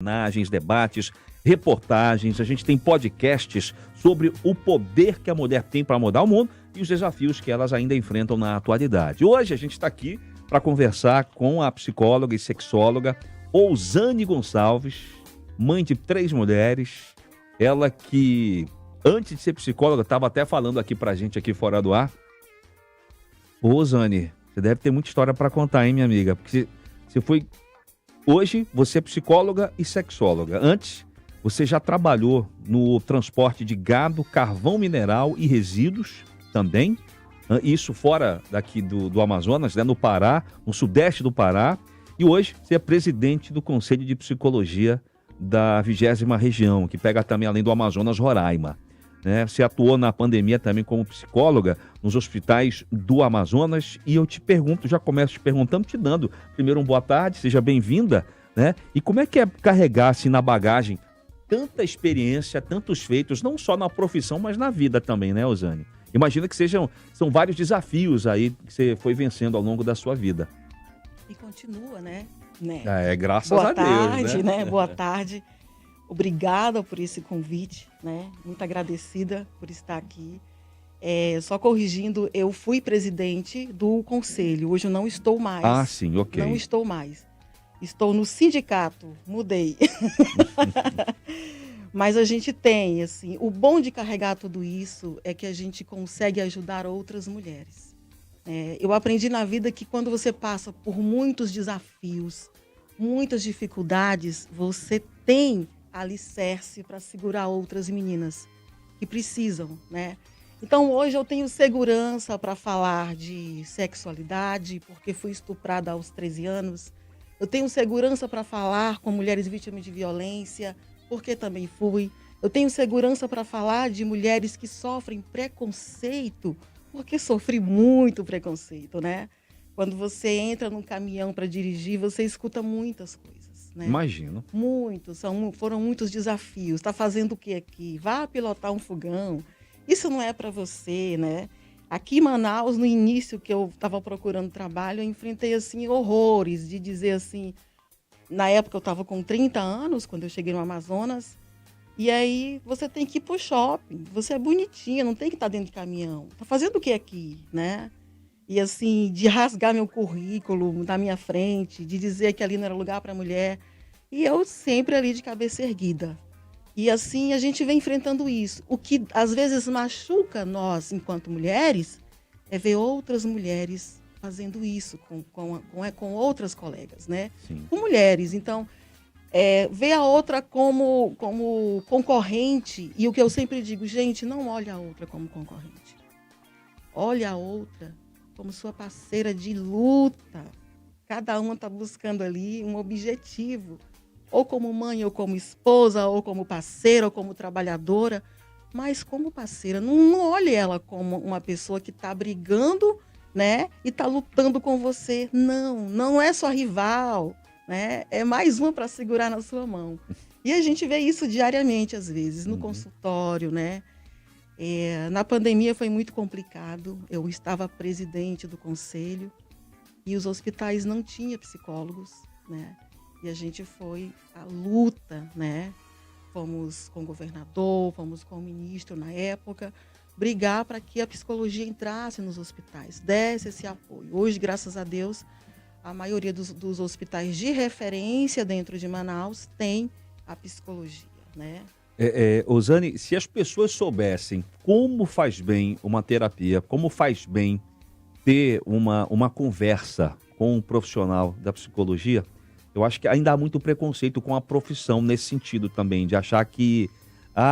personagens, debates, reportagens, a gente tem podcasts sobre o poder que a mulher tem para mudar o mundo e os desafios que elas ainda enfrentam na atualidade. Hoje a gente está aqui para conversar com a psicóloga e sexóloga Ousane Gonçalves, mãe de 3 mulheres, ela que antes de ser psicóloga estava até falando aqui para a gente aqui fora do ar. Ô, Ousane, você deve ter muita história para contar, hein, minha amiga? Porque você foi... Hoje você é psicóloga e sexóloga. Antes, você já trabalhou no transporte de gado, carvão mineral e resíduos também. Isso fora daqui do Amazonas, né? No Pará, no sudeste do Pará. E hoje você é presidente do Conselho de Psicologia da 20ª região, que pega também, além do Amazonas, Roraima. Né? Você atuou na pandemia também como psicóloga nos hospitais do Amazonas. E eu te pergunto, já começo te perguntando, te dando primeiro boa tarde, seja bem-vinda. Né? E como é que é carregar assim, na bagagem tanta experiência, tantos feitos, não só na profissão, mas na vida também, né, Ousane? Imagina que são vários desafios aí que você foi vencendo ao longo da sua vida. E continua, né? Graças Boa a Deus, tarde, né? Boa tarde. Obrigada por esse convite, né? Muito agradecida por estar aqui. Só corrigindo, eu fui presidente do conselho, hoje eu não estou mais. Ah, sim, ok. Não estou mais. Estou no sindicato, mudei. Mas a gente tem, assim, o bom de carregar tudo isso é que a gente consegue ajudar outras mulheres. Eu aprendi na vida que quando você passa por muitos desafios, muitas dificuldades, você tem alicerce para segurar outras meninas que precisam, né? Então, hoje eu tenho segurança para falar de sexualidade, porque fui estuprada aos 13 anos. Eu tenho segurança para falar com mulheres vítimas de violência, porque também fui. Eu tenho segurança para falar de mulheres que sofrem preconceito, porque sofri muito preconceito, né? Quando você entra num caminhão para dirigir, você escuta muitas coisas, né? Imagino. Foram muitos desafios. Está fazendo o que aqui? Vá pilotar um fogão. Isso não é para você, né? Aqui em Manaus, no início que eu estava procurando trabalho, eu enfrentei, assim, horrores de dizer assim... Na época eu estava com 30 anos, quando eu cheguei no Amazonas, e aí você tem que ir pro shopping, você é bonitinha, não tem que estar dentro de caminhão. Tá fazendo o que aqui, né? E assim, de rasgar meu currículo na minha frente, de dizer que ali não era lugar para mulher, e eu sempre ali de cabeça erguida. E assim, a gente vem enfrentando isso. O que às vezes machuca nós, enquanto mulheres, é ver outras mulheres fazendo isso com outras colegas, né? Sim. Com mulheres. Então, ver a outra como concorrente, e o que eu sempre digo, gente, não olhe a outra como concorrente. Olhe a outra como sua parceira de luta. Cada uma está buscando ali um objetivo, ou como mãe, ou como esposa, ou como parceira, ou como trabalhadora, mas como parceira. Não olhe ela como uma pessoa que está brigando, né, e está lutando com você. Não é sua rival, né? É mais uma para segurar na sua mão. E a gente vê isso diariamente, às vezes, no consultório, né? Na pandemia foi muito complicado. Eu estava presidente do conselho e os hospitais não tinham psicólogos, né? E a gente foi à luta, né? Fomos com o governador, fomos com o ministro na época, brigar para que a psicologia entrasse nos hospitais, desse esse apoio. Hoje, graças a Deus, a maioria dos hospitais de referência dentro de Manaus tem a psicologia, né? Ousane, se as pessoas soubessem como faz bem uma terapia, como faz bem ter uma conversa com um profissional da psicologia, eu acho que ainda há muito preconceito com a profissão nesse sentido também, de achar que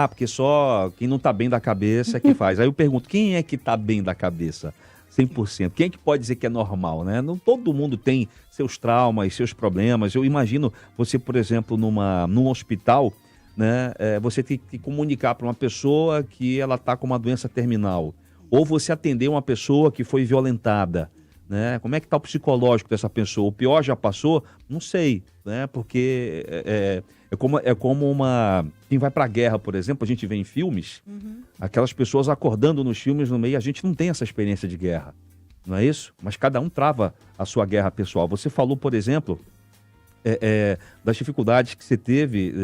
porque só quem não está bem da cabeça é que faz. Aí eu pergunto, quem é que está bem da cabeça? 100%. Quem é que pode dizer que é normal, né? Não todo mundo tem seus traumas, seus problemas. Eu imagino você, por exemplo, num hospital, né? Você tem que comunicar para uma pessoa que ela está com uma doença terminal. Ou você atender uma pessoa que foi violentada, né? Como é que está o psicológico dessa pessoa? O pior já passou? Não sei, né? Porque é como uma... Quem vai para a guerra, por exemplo, a gente vê em filmes, aquelas pessoas acordando nos filmes no meio, a gente não tem essa experiência de guerra, não é isso? Mas cada um trava a sua guerra pessoal. Você falou, por exemplo, das dificuldades que você teve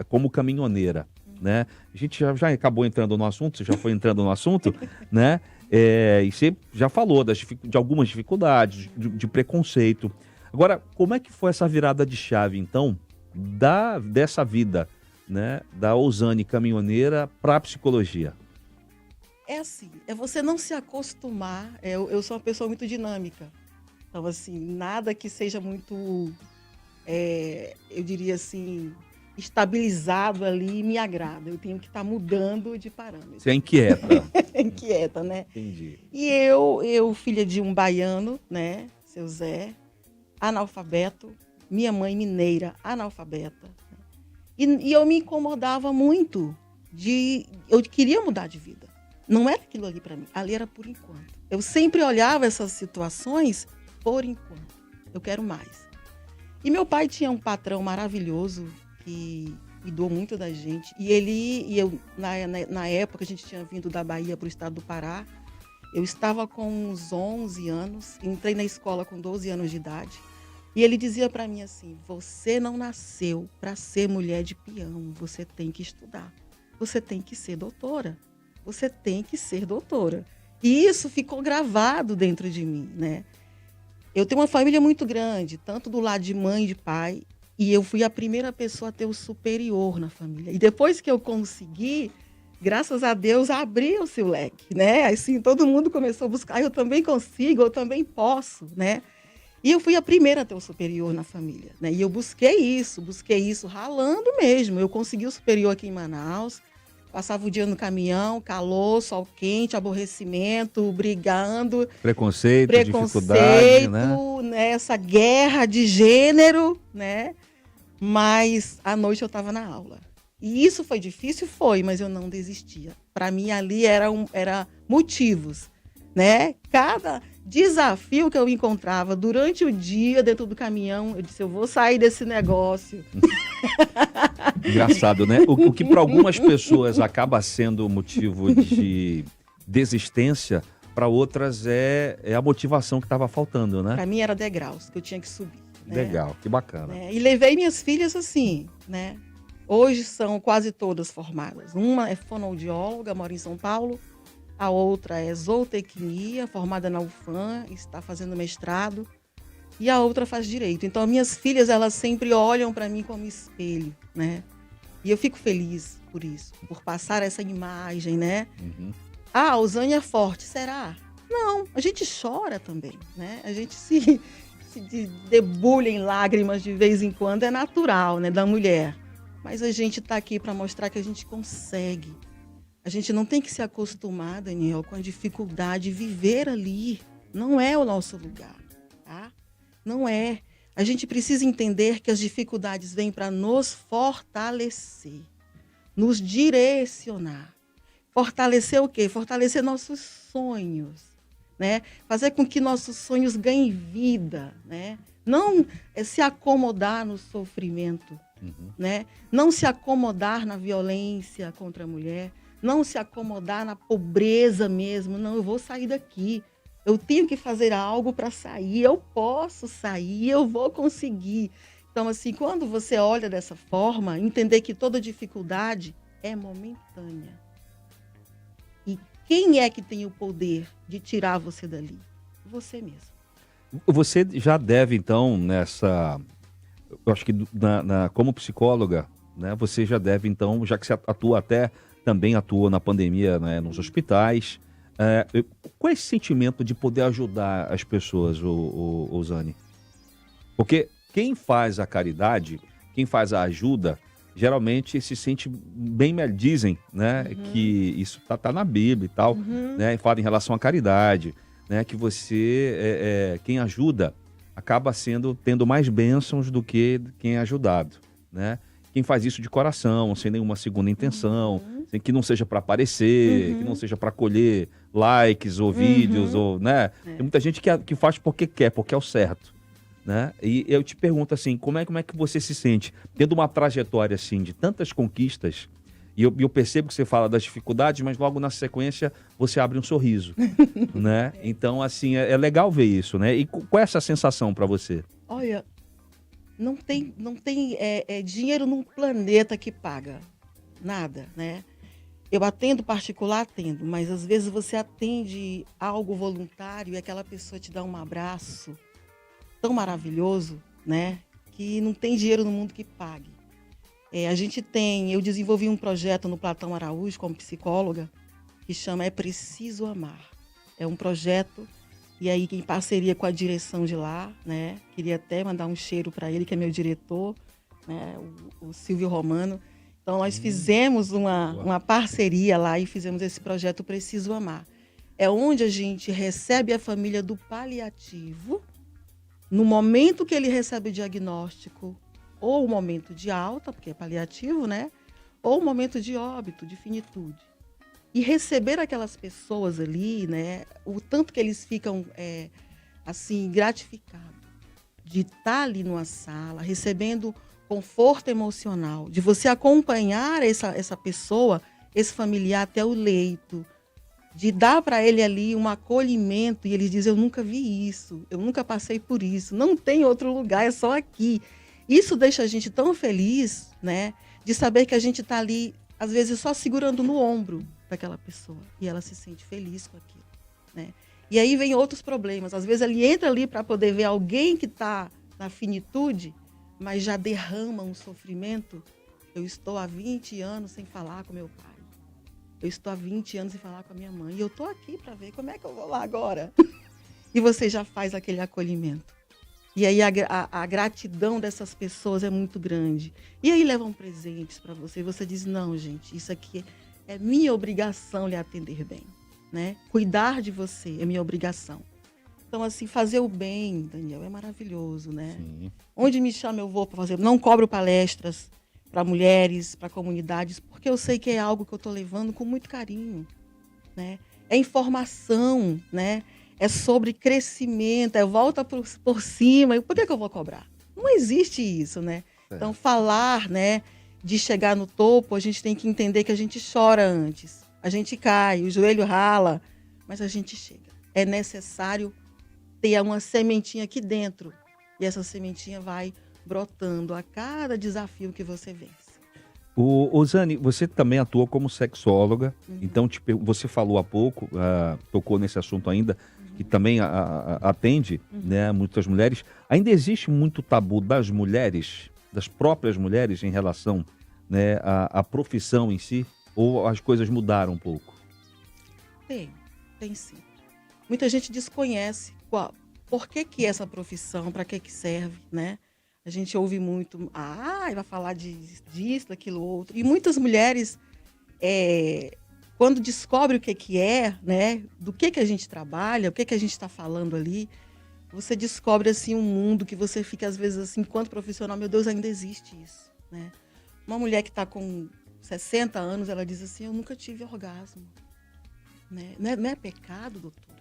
como caminhoneira, né? A gente já acabou entrando no assunto, você já foi entrando no assunto, né? E você já falou de algumas dificuldades, de preconceito. Agora, como é que foi essa virada de chave, então, dessa vida, né, da Ousane caminhoneira para a psicologia? É assim, é você não se acostumar. Eu sou uma pessoa muito dinâmica. Então, assim, nada que seja muito, eu diria assim, estabilizado ali me agrada. Eu tenho que estar mudando de parâmetro. Você é inquieta. Inquieta, né? Entendi. E eu, filha de um baiano, né, seu Zé, analfabeto, minha mãe mineira, analfabeta. E eu me incomodava muito eu queria mudar de vida. Não era aquilo ali para mim, ali era por enquanto. Eu sempre olhava essas situações por enquanto. Eu quero mais. E meu pai tinha um patrão maravilhoso que cuidou muito da gente. Na época, a gente tinha vindo da Bahia para o estado do Pará. Eu estava com uns 11 anos, entrei na escola com 12 anos de idade. E ele dizia para mim assim: você não nasceu para ser mulher de peão, você tem que estudar. Você tem que ser doutora. Você tem que ser doutora. E isso ficou gravado dentro de mim, né? Eu tenho uma família muito grande, tanto do lado de mãe e de pai, e eu fui a primeira pessoa a ter o superior na família. E depois que eu consegui, graças a Deus, abriu o seu leque, né? Assim, todo mundo começou a buscar, eu também consigo, eu também posso, né? E eu fui a primeira a ter o superior na família, né? E eu busquei isso ralando mesmo. Eu consegui o superior aqui em Manaus, passava o dia no caminhão, calor, sol quente, aborrecimento, brigando. Preconceito, dificuldade, né? Essa guerra de gênero, né? Mas à noite eu estava na aula. E isso foi difícil? Foi, mas eu não desistia. Para mim ali era motivos, né? Cada desafio que eu encontrava durante o dia dentro do caminhão, eu disse, eu vou sair desse negócio. Engraçado, né? O que para algumas pessoas acaba sendo motivo de desistência, para outras é a motivação que estava faltando, né? Para mim era degraus que eu tinha que subir. Né? Legal, que bacana. E levei minhas filhas assim, né? Hoje são quase todas formadas. Uma é fonoaudióloga, mora em São Paulo. A outra é zootecnia, formada na UFAM, está fazendo mestrado. E a outra faz direito. Então, minhas filhas, elas sempre olham para mim como espelho, né? E eu fico feliz por isso, por passar essa imagem, né? Uhum. Ah, a Ousane é forte, será? Não, a gente chora também, né? A gente se debulha em lágrimas de vez em quando, é natural, né, da mulher. Mas a gente está aqui para mostrar que a gente consegue. A gente não tem que se acostumar, Daniel, com a dificuldade de viver ali. Não é o nosso lugar, tá? Não é. A gente precisa entender que as dificuldades vêm para nos fortalecer, nos direcionar. Fortalecer o quê? Fortalecer nossos sonhos, né? Fazer com que nossos sonhos ganhem vida, né? Não se acomodar no sofrimento, né? Não se acomodar na violência contra a mulher, não se acomodar na pobreza mesmo. Não, eu vou sair daqui. Eu tenho que fazer algo para sair. Eu posso sair, eu vou conseguir. Então, assim, quando você olha dessa forma, entender que toda dificuldade é momentânea. E quem é que tem o poder de tirar você dali? Você mesmo. Você já deve, então, eu acho que como psicóloga, né, você já deve, então, já que você também atuou na pandemia, né, nos hospitais, qual é esse sentimento de poder ajudar as pessoas, Ousane? Porque quem faz a caridade, quem faz a ajuda, geralmente se sente bem melhor. Dizem, né, que isso tá na Bíblia e tal, né, fala em relação à caridade, né, que você, quem ajuda, acaba tendo mais bênçãos do que quem é ajudado, né? Quem faz isso de coração, sem nenhuma segunda intenção, sem que não seja para aparecer, que não seja para colher likes ou vídeos, ou, né? Tem muita gente que faz porque quer, porque é o certo, né? E eu te pergunto assim, como é que você se sente tendo uma trajetória assim de tantas conquistas? E eu percebo que você fala das dificuldades, mas logo na sequência você abre um sorriso, né? Então, assim, é legal ver isso, né? E qual é essa sensação para você? Olha, Não tem dinheiro num planeta que paga nada, né? Eu atendo particular, atendo, mas às vezes você atende algo voluntário e aquela pessoa te dá um abraço tão maravilhoso, né? Que não tem dinheiro no mundo que pague. Eu desenvolvi um projeto no Platão Araújo como psicóloga que chama É Preciso Amar. É um projeto e aí em parceria com a direção de lá, né? Queria até mandar um cheiro para ele, que é meu diretor, né? O Silvio Romano. Então nós fizemos uma parceria lá e fizemos esse projeto Preciso Amar. É onde a gente recebe a família do paliativo no momento que ele recebe o diagnóstico, ou o momento de alta, porque é paliativo, né? Ou o momento de óbito, de finitude. E receber aquelas pessoas ali, né? O tanto que eles ficam, assim, gratificados de estar ali numa sala, recebendo conforto emocional, de você acompanhar essa pessoa, esse familiar até o leito, de dar para ele ali um acolhimento, e ele diz, eu nunca vi isso, eu nunca passei por isso, não tem outro lugar, é só aqui. Isso deixa a gente tão feliz, né, de saber que a gente está ali, às vezes, só segurando no ombro daquela pessoa, e ela se sente feliz com aquilo, né. E aí vem outros problemas, às vezes ele entra ali para poder ver alguém que está na finitude, mas já derrama um sofrimento. Eu estou há 20 anos sem falar com meu pai. Eu estou há 20 anos sem falar com a minha mãe. E eu estou aqui para ver como é que eu vou lá agora. E você já faz aquele acolhimento. E aí a gratidão dessas pessoas é muito grande. E aí levam presentes para você. E você diz, não, gente, isso aqui é minha obrigação lhe atender bem, né? Cuidar de você é minha obrigação. Então, assim, fazer o bem, Daniel, é maravilhoso, né? Sim. Onde me chama, eu vou para fazer. Não cobro palestras para mulheres, para comunidades, porque eu sei que é algo que eu estou levando com muito carinho, né? É informação, né? É sobre crescimento, é volta por cima. E por que eu vou cobrar? Não existe isso, né? Então, falar, né, de chegar no topo, a gente tem que entender que a gente chora antes. A gente cai, o joelho rala, mas a gente chega. É necessário ter uma sementinha aqui dentro. E essa sementinha vai brotando a cada desafio que você vence. Zane, você também atua como sexóloga, então você falou há pouco, tocou nesse assunto ainda, que também atende, né, muitas mulheres. Ainda existe muito tabu das mulheres, das próprias mulheres, em relação, né, à profissão em si? Ou as coisas mudaram um pouco? Tem sim. Muita gente desconhece por que essa profissão, para que serve, né? A gente ouve muito, vai falar disso, daquilo, outro. E muitas mulheres, quando descobrem o que é, né? Do que a gente trabalha, o que a gente está falando ali, você descobre, assim, um mundo que você fica, às vezes, assim, enquanto profissional, meu Deus, ainda existe isso, né? Uma mulher que está com 60 anos, ela diz assim, eu nunca tive orgasmo. Né? Não é pecado, doutora?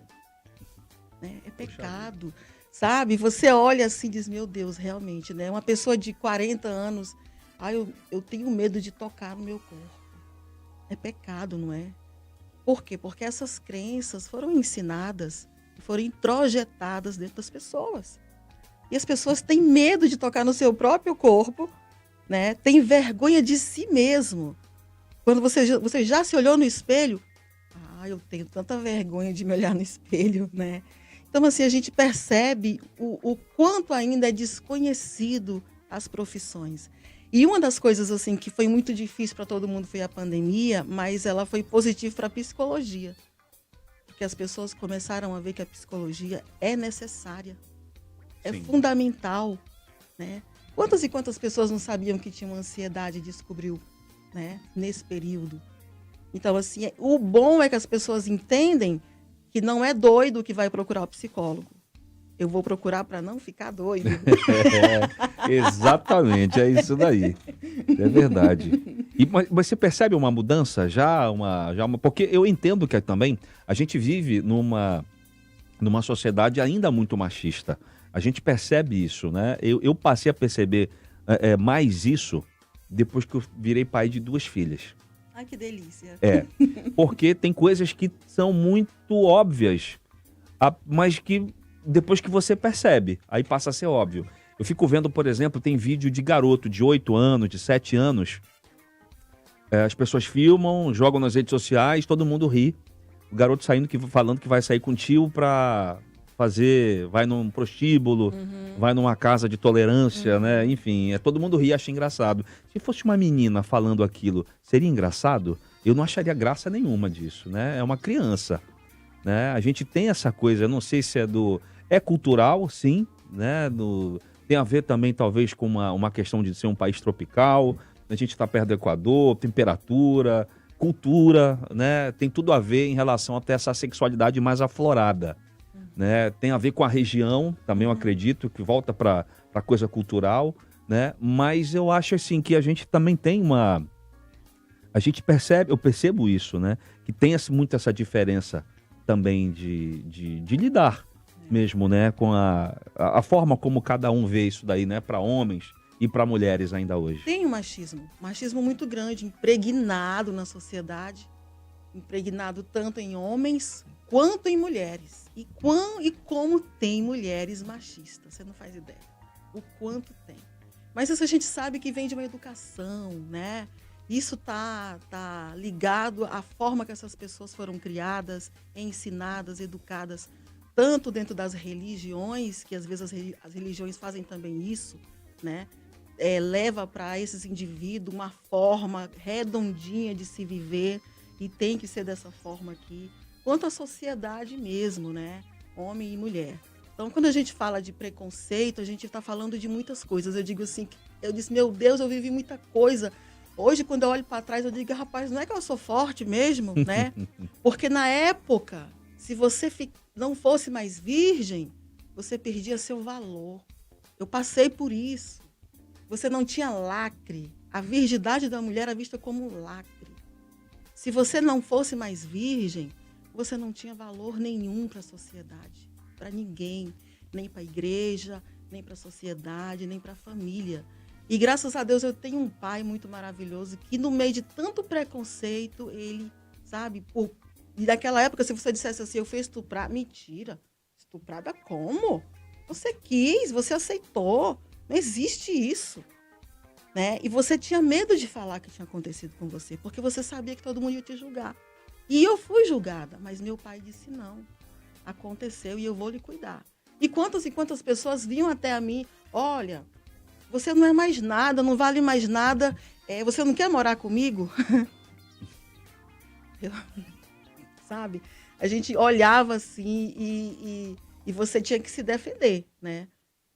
Né? É pecado. Sabe? Você olha assim e diz, meu Deus, realmente, né? Uma pessoa de 40 anos, eu tenho medo de tocar no meu corpo. É pecado, não é? Por quê? Porque essas crenças foram ensinadas, foram introjetadas dentro das pessoas. E as pessoas têm medo de tocar no seu próprio corpo, né? Tem vergonha de si mesmo. Quando você já se olhou no espelho, eu tenho tanta vergonha de me olhar no espelho, né? Então, assim, a gente percebe o quanto ainda é desconhecido as profissões. E uma das coisas, assim, que foi muito difícil para todo mundo foi a pandemia, mas ela foi positiva para a psicologia. Porque as pessoas começaram a ver que a psicologia é necessária, é fundamental, né? Quantas e quantas pessoas não sabiam que tinham ansiedade e descobriu, né, nesse período? Então, assim, o bom é que as pessoas entendem que não é doido que vai procurar o psicólogo. Eu vou procurar para não ficar doido. Exatamente, é isso daí. É verdade. Mas você percebe uma mudança porque eu entendo que também a gente vive numa sociedade ainda muito machista. A gente percebe isso, né? Eu passei a perceber mais isso depois que eu virei pai de 2 filhas. Ai, que delícia. Porque tem coisas que são muito óbvias, mas que depois que você percebe, aí passa a ser óbvio. Eu fico vendo, por exemplo, tem vídeo de garoto de 8 anos, de 7 anos. As pessoas filmam, jogam nas redes sociais, todo mundo ri. O garoto falando que vai sair com o tio pra vai num prostíbulo, vai numa casa de tolerância, né? Enfim, todo mundo ri e acha engraçado. Se fosse uma menina falando aquilo, seria engraçado? Eu não acharia graça nenhuma disso, né? É uma criança, né? A gente tem essa coisa, eu não sei se é cultural, sim, né? Tem a ver também, talvez, com uma questão de ser um país tropical, a gente está perto do Equador, temperatura, cultura, né? Tem tudo a ver em relação até essa sexualidade mais aflorada, né? Tem a ver com a região, também eu acredito, que volta para a coisa cultural, né? Mas eu acho assim que a gente também tem eu percebo isso, né? Que tem muito essa diferença também de lidar mesmo, né? Com a forma como cada um vê isso daí, né? Para homens e para mulheres ainda hoje. Tem um machismo muito grande, impregnado na sociedade, impregnado tanto em homens quanto em mulheres. E como tem mulheres machistas, você não faz ideia o quanto tem. Mas isso a gente sabe que vem de uma educação, né? Isso tá ligado à forma que essas pessoas foram criadas, ensinadas, educadas, tanto dentro das religiões, que às vezes as religiões fazem também isso, né? Leva para esses indivíduos uma forma redondinha de se viver e tem que ser dessa forma aqui, quanto à sociedade mesmo, né? Homem e mulher. Então, quando a gente fala de preconceito, a gente está falando de muitas coisas. Eu digo assim, meu Deus, eu vivi muita coisa. Hoje, quando eu olho para trás, eu digo, rapaz, não é que eu sou forte mesmo, né? Porque na época, se você não fosse mais virgem, você perdia seu valor. Eu passei por isso. Você não tinha lacre. A virgindade da mulher era vista como um lacre. Se você não fosse mais virgem, você não tinha valor nenhum para a sociedade, para ninguém, nem para a igreja, nem para a sociedade, nem para a família. E graças a Deus eu tenho um pai muito maravilhoso que no meio de tanto preconceito, ele, sabe, e naquela época, se você dissesse assim, eu fui estuprar, mentira, estuprada como? Você quis, você aceitou. Não existe isso, né? E você tinha medo de falar que tinha acontecido com você, porque você sabia que todo mundo ia te julgar. E eu fui julgada, mas meu pai disse não. Aconteceu e eu vou lhe cuidar. E quantas pessoas vinham até a mim, olha, você não é mais nada, não vale mais nada, você não quer morar comigo? Sabe? A gente olhava assim e você tinha que se defender, né?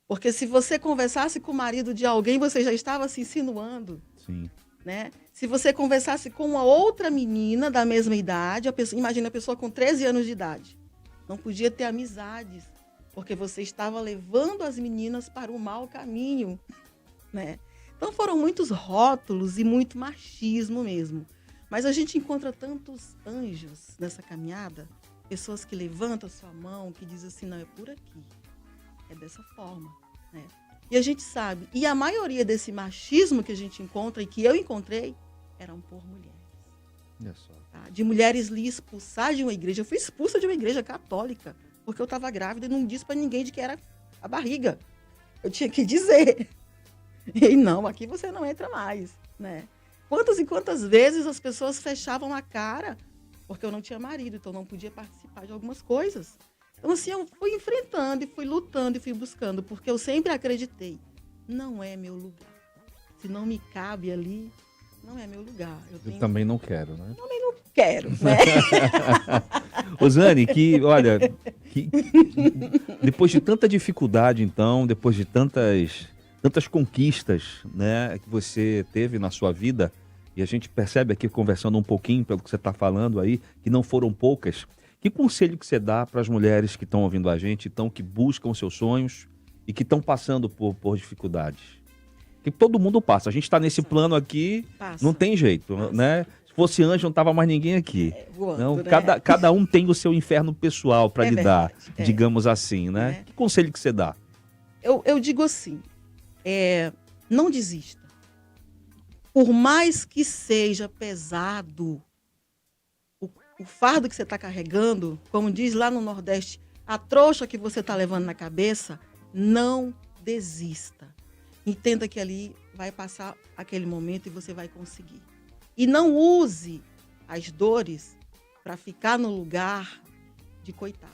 Porque se você conversasse com o marido de alguém, você já estava se insinuando. Sim. Né? Se você conversasse com uma outra menina da mesma idade, imagina a pessoa com 13 anos de idade, não podia ter amizades, porque você estava levando as meninas para o mau caminho, né? Então foram muitos rótulos e muito machismo mesmo. Mas a gente encontra tantos anjos nessa caminhada, pessoas que levantam a sua mão, que dizem assim, não, é por aqui. É dessa forma, né? E a gente sabe, e a maioria desse machismo que a gente encontra e que eu encontrei, eram por mulheres. Olha só. Tá? De mulheres lhe expulsar de uma igreja. Eu fui expulsa de uma igreja católica, porque eu estava grávida e não disse para ninguém de que era a barriga. Eu tinha que dizer. E não, aqui você não entra mais, né? Quantas e quantas vezes as pessoas fechavam a cara, porque eu não tinha marido, então não podia participar de algumas coisas. Então, assim, eu fui enfrentando e fui lutando e fui buscando, porque eu sempre acreditei, não é meu lugar. Se não me cabe ali, não é meu lugar. Eu também não quero, né? Também não quero, né? Rosane, olha, depois de tanta dificuldade, então, depois de tantas conquistas, né, que você teve na sua vida, e a gente percebe aqui, conversando um pouquinho pelo que você está falando aí, que não foram poucas. Que conselho que você dá para as mulheres que estão ouvindo a gente, que buscam seus sonhos e que estão passando por dificuldades? Que todo mundo passa. A gente está nesse plano aqui, não tem jeito, né? Se fosse anjo, não tava mais ninguém aqui. Voando, não, né? cada um tem o seu inferno pessoal para lidar, verdade, digamos assim, né? Que conselho que você dá? Eu digo assim, não desista. Por mais que seja pesado, o fardo que você está carregando, como diz lá no Nordeste, a trouxa que você está levando na cabeça, não desista. Entenda que ali vai passar aquele momento e você vai conseguir. E não use as dores para ficar no lugar de coitado.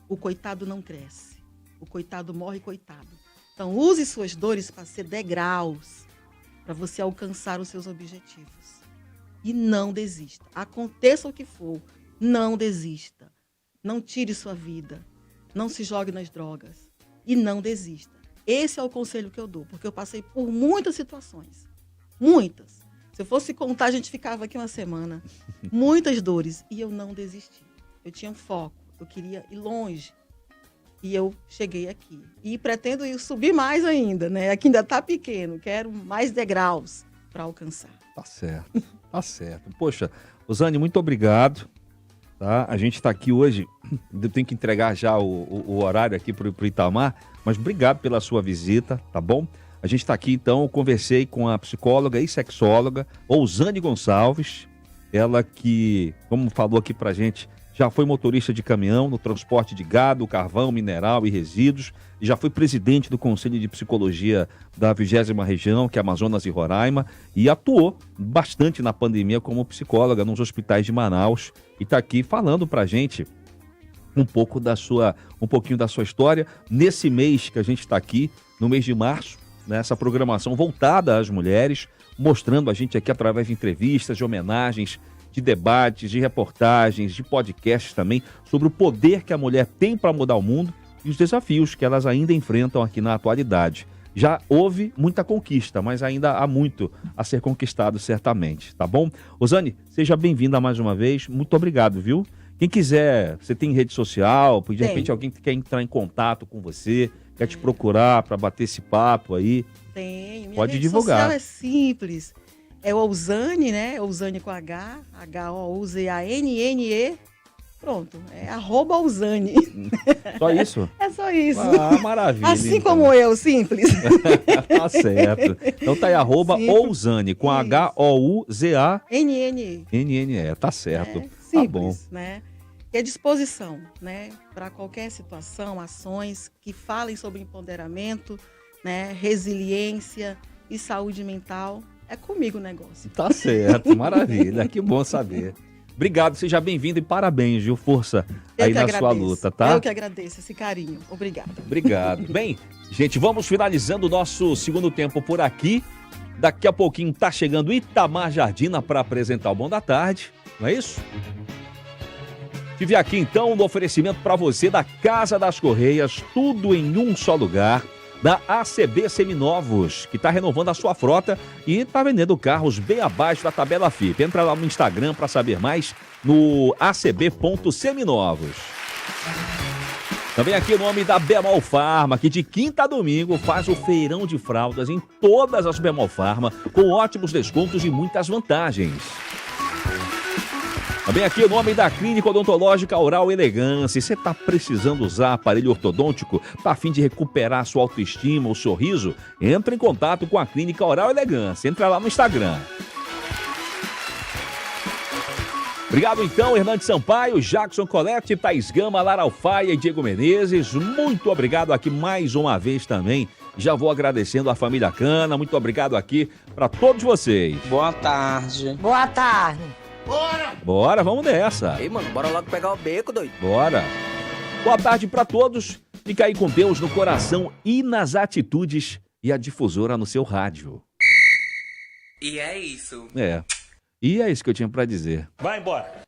O coitado não cresce. O coitado morre coitado. Então, use suas dores para ser degraus, para você alcançar os seus objetivos. E não desista. Aconteça o que for, não desista. Não tire sua vida. Não se jogue nas drogas. E não desista. Esse é o conselho que eu dou, porque eu passei por muitas situações. Muitas. Se eu fosse contar, a gente ficava aqui uma semana. Muitas dores. E eu não desisti. Eu tinha um foco. Eu queria ir longe. E eu cheguei aqui. E pretendo ir subir mais ainda, né? Aqui ainda está pequeno. Quero mais degraus para alcançar. Tá certo, tá certo. Poxa, Rosane, muito obrigado. Tá? A gente está aqui hoje, eu tenho que entregar já o horário aqui para o Itamar, mas obrigado pela sua visita, tá bom? A gente está aqui, então, eu conversei com a psicóloga e sexóloga Rosane Gonçalves, ela que, como falou aqui pra gente, já foi motorista de caminhão no transporte de gado, carvão, mineral e resíduos, e já foi presidente do Conselho de Psicologia da 20ª Região, que é Amazonas e Roraima, e atuou bastante na pandemia como psicóloga nos hospitais de Manaus, e está aqui falando pra gente um pouquinho da sua história, nesse mês que a gente está aqui, no mês de março, nessa programação voltada às mulheres, mostrando a gente aqui através de entrevistas, de homenagens, de debates, de reportagens, de podcasts também, sobre o poder que a mulher tem para mudar o mundo e os desafios que elas ainda enfrentam aqui na atualidade. Já houve muita conquista, mas ainda há muito a ser conquistado, certamente, tá bom? Rosane, seja bem-vinda mais uma vez, muito obrigado, viu? Quem quiser, você tem rede social, de repente alguém que quer entrar em contato com você, quer te procurar para bater esse papo aí. Tem, minha pode rede divulgar. social é simples. É o Ouzane, né? Ouzane com H, Houzane. Pronto, é @Ouzane. Só isso? É só isso. Ah, maravilha. Assim então. como eu, simples. Tá certo. Então tá aí, @Ouzane, com Houzane. NNE, tá certo. Simples, tá bom. Né? E à disposição, né? Para qualquer situação, ações que falem sobre empoderamento, né? Resiliência e saúde mental. É comigo o negócio. Tá certo, maravilha. Que bom saber. Obrigado, seja bem-vindo e parabéns, viu? Força aí na sua luta, tá? Eu que agradeço esse carinho. Obrigada. Obrigado. Bem, gente, vamos finalizando o nosso segundo tempo por aqui. Daqui a pouquinho tá chegando Itamar Jardina para apresentar o Bom da Tarde, não é isso? Tive aqui então no oferecimento para você da Casa das Correias, tudo em um só lugar. Da ACB Seminovos, que está renovando a sua frota e está vendendo carros bem abaixo da tabela FIP. Entra lá no Instagram para saber mais no acb.seminovos. Também aqui o nome da Bemol Pharma, que de quinta a domingo faz o feirão de fraldas em todas as Bemol Pharma, com ótimos descontos e muitas vantagens. Também aqui o nome da Clínica Odontológica Oral Elegância. Você está precisando usar aparelho ortodôntico? Está a fim de recuperar sua autoestima, o sorriso? Entre em contato com a Clínica Oral Elegância. Entra lá no Instagram. Obrigado então, Hernandes Sampaio, Jackson Colette, Thaís Gama, Lara Alfaia e Diego Menezes. Muito obrigado aqui mais uma vez também. Já vou agradecendo a família Cana. Muito obrigado aqui para todos vocês. Boa tarde. Boa tarde. Bora, vamos nessa. Ei, mano, bora logo pegar o beco, doido. Bora. Boa tarde para todos. Fica aí com Deus no coração e nas atitudes e a difusora no seu rádio. E é isso. É. E é isso que eu tinha para dizer. Vai embora.